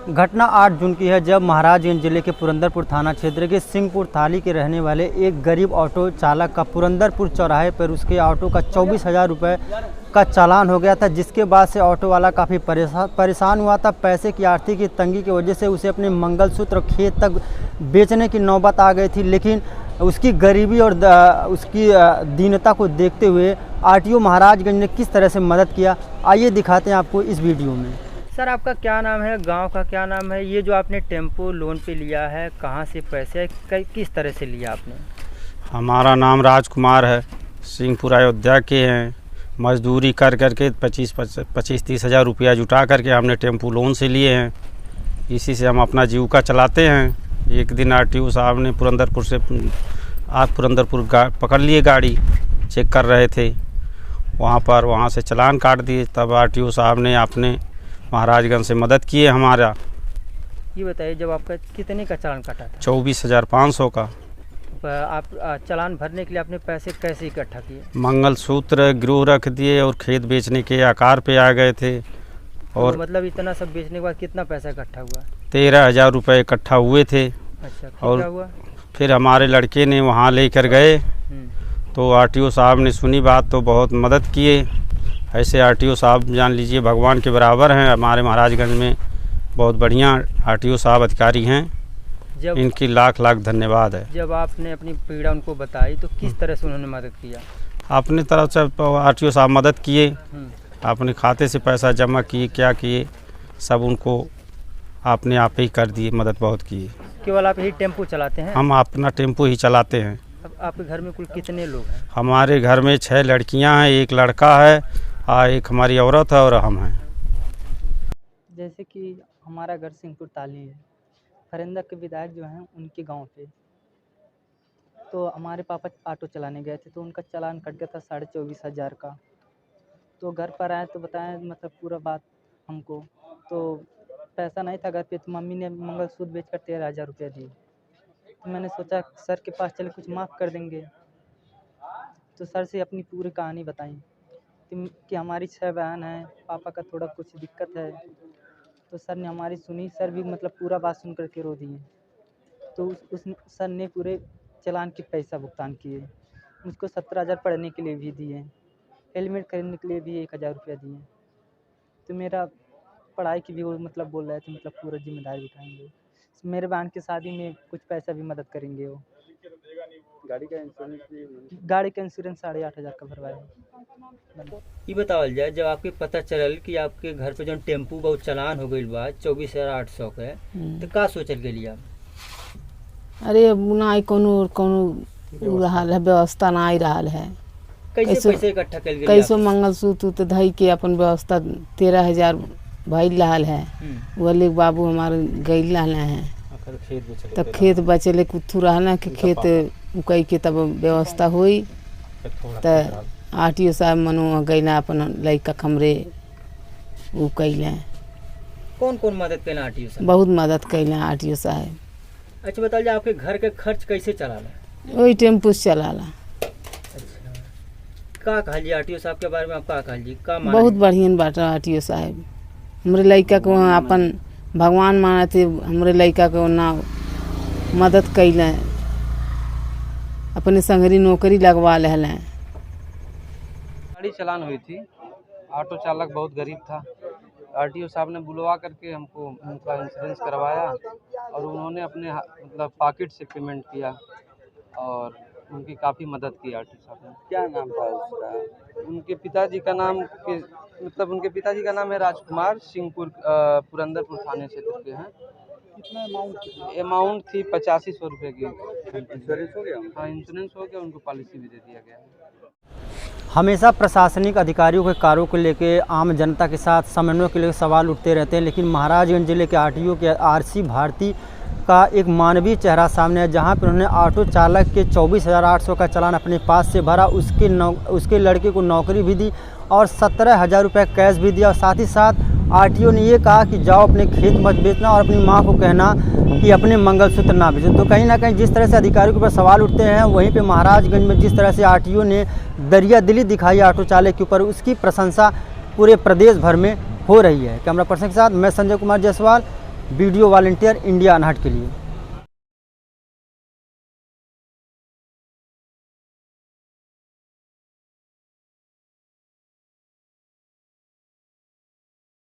घटना 8 जून की है, जब महाराजगंज जिले के पुरंदरपुर थाना क्षेत्र के सिंहपुर थाली के रहने वाले एक गरीब ऑटो चालक का पुरंदरपुर चौराहे पर उसके ऑटो का 24,000 रुपये का चालान हो गया था, जिसके बाद से ऑटो वाला काफ़ी परेशान हुआ था। पैसे की आर्थिक तंगी की वजह से उसे अपने मंगलसूत्र खेत तक बेचने की नौबत आ गई थी, लेकिन उसकी गरीबी और उसकी दीनता को देखते हुए आरटीओ महाराजगंज ने किस तरह से मदद किया, आइए दिखाते हैं आपको इस वीडियो में। सर, आपका क्या नाम है, गांव का क्या नाम है? ये जो आपने टेम्पो लोन पे लिया है, कहाँ से पैसे किस तरह से लिया आपने? हमारा नाम राजकुमार है, सिंहपुर अयोध्या के हैं। मजदूरी कर करके 25-30 हज़ार रुपया जुटा करके हमने टेम्पो लोन से लिए हैं। इसी से हम अपना जीविका चलाते हैं। एक दिन आरटीओ साहब ने पुरंदरपुर पकड़ लिए, गाड़ी चेक कर रहे थे वहाँ से चालान काट दिए। तब आरटीओ साहब ने अपने महाराजगंज से मदद की है हमारा। ये बताइए, जब आपका कितने का चालान काटा था? 24,500 का। आप चालान भरने के लिए आपने पैसे कैसे इकट्ठा किए? मंगलसूत्र गिरवी रख दिए और खेत बेचने के आकार पे आ गए थे। और तो मतलब इतना सब बेचने के बाद कितना पैसा इकट्ठा हुआ? 13,000 रुपये इकट्ठा हुए थे। अच्छा, और क्या हुआ? फिर हमारे लड़के ने वहाँ लेकर गए तो आरटीओ साहब ने सुनी बात तो बहुत मदद किए। ऐसे आरटीओ साहब जान लीजिए भगवान के बराबर हैं। हमारे महाराजगंज में बहुत बढ़िया आरटीओ साहब अधिकारी हैं, इनकी लाख लाख धन्यवाद है। जब आपने अपनी पीड़ा उनको बताई तो किस तरह से उन्होंने मदद किया? अपनी तरफ से आरटीओ साहब मदद किए, अपने खाते से पैसा जमा किए, क्या किए सब उनको आपने आप ही कर दिए, मदद बहुत की। केवल आप यही टेम्पो चलाते हैं? हम अपना टेम्पो ही चलाते हैं। अब आपके घर में कुल कितने लोग हैं? हमारे घर में 6 लड़कियां हैं, एक लड़का है, एक हमारी औरत है और हम हैं। जैसे कि हमारा घर सिंहपुर ताली है, फरिंदा के विधायक जो हैं उनके गांव पे, तो हमारे पापा ऑटो चलाने गए थे तो उनका चालान कट गया था 24,500 का। तो घर पर आए तो बताएं मतलब पूरा बात हमको, तो पैसा नहीं था घर पे, तो मम्मी ने मंगलसूत्र बेचकर 13,000 रुपया दिए। तो मैंने सोचा सर के पास चले, कुछ माफ़ कर देंगे। तो सर से अपनी पूरी कहानी बताई कि हमारी 6 बहन हैं, पापा का थोड़ा कुछ दिक्कत है। तो सर ने हमारी सुनी, सर भी मतलब पूरा बात सुन कर के रो दिए। तो उस सर ने पूरे चालान के पैसा भुगतान किए, मुझको 17,000 पढ़ने के लिए भी दिए, हेलमेट खरीदने के लिए भी 1,000 रुपया दिए। तो मेरा पढ़ाई की भी वो मतलब बोल रहे थे मतलब पूरा जिम्मेदारी उठाएंगे, मेरे बहन की शादी में कुछ पैसा भी मदद करेंगे। वो गाड़ी का इंश्योरेंस 8,500 का भरवाया। ये बतावल जाए, जब आपके पता चलल कि आपके घर पे जो टेम्पू बहुत चालान हो गई बा 24,800 के, तो का सोचल के लिया? अरे ना कोनो रहल है, व्यवस्था ना आई रहल है। कैसे पैसे इकट्ठा कर गए? कैसो मंगलसूत्र धई के अपन व्यवस्था 13,000 भइल रहल है। बोले बाबू हमारे गई रहल हैं, तब खेत बचेले कुथू रहना कि खेत उकई के तब व्यवस्था हुई। तो आरटीओ साहब मनो गैला अपन लड़का खमरे उ कैले। कौन कौन मदद कैला आरटीओ साहब? बहुत मदद कैले आरटीओ साहब। अच्छा बताइए, आपके घर के खर्च कैसे चलाला? वही टेम्पू से चलाला। अच्छा, का कहलिए आरटीओ साहब के बारे में? आप का कहलिए? का बहुत बढ़िया बात आरटीओ साहब, हमरे लड़का को अपन भगवान माना थे, हमरे लड़का को ना मदद कैले, अपने संगरी नौकरी लगवा ले। गाड़ी चालान हुई थी, ऑटो चालक बहुत गरीब था। आरटीओ साहब ने बुलवा करके हमको उनका इंश्योरेंस करवाया और उन्होंने अपने मतलब पॉकेट से पेमेंट किया और उनकी काफ़ी मदद की आरटीओ साहब ने। क्या नाम था उसका? उनके पिताजी का नाम है राजकुमार, सिंहपुर पुरंदरपुर थाने क्षेत्र के हैं। कितना अमाउंट थी 8500 रुपये की। इंश्योरेंस हो गया? हाँ, इंश्योरेंस हो गया, उनको पॉलिसी भी दे दिया गया है। हमेशा प्रशासनिक अधिकारियों के कार्यों को लेकर आम जनता के साथ समन्वय के लिए सवाल उठते रहते हैं, लेकिन महाराजगंज जिले के आरटीओ के आरसी भारती का एक मानवीय चेहरा सामने है, जहां पर उन्होंने ऑटो चालक के 24,800 का चालान अपने पास से भरा, उसके लड़के को नौकरी भी दी और 17,000 रुपये कैश भी दिया। और साथ ही साथ आरटीओ ने ये कहा कि जाओ अपने खेत मत बेचना और अपनी माँ को कहना कि अपने मंगलसूत्र ना बेचो। तो कहीं ना कहीं जिस तरह से अधिकारियों के ऊपर सवाल उठते हैं, वहीं पे महाराजगंज में जिस तरह से आरटीओ ने दरिया दिली दिखाई ऑटो चालक के ऊपर, उसकी प्रशंसा पूरे प्रदेश भर में हो रही है। कैमरा पर्सन के साथ मैं Sanjay Kumar Jaiswal, video volunteer India unheard के लिए।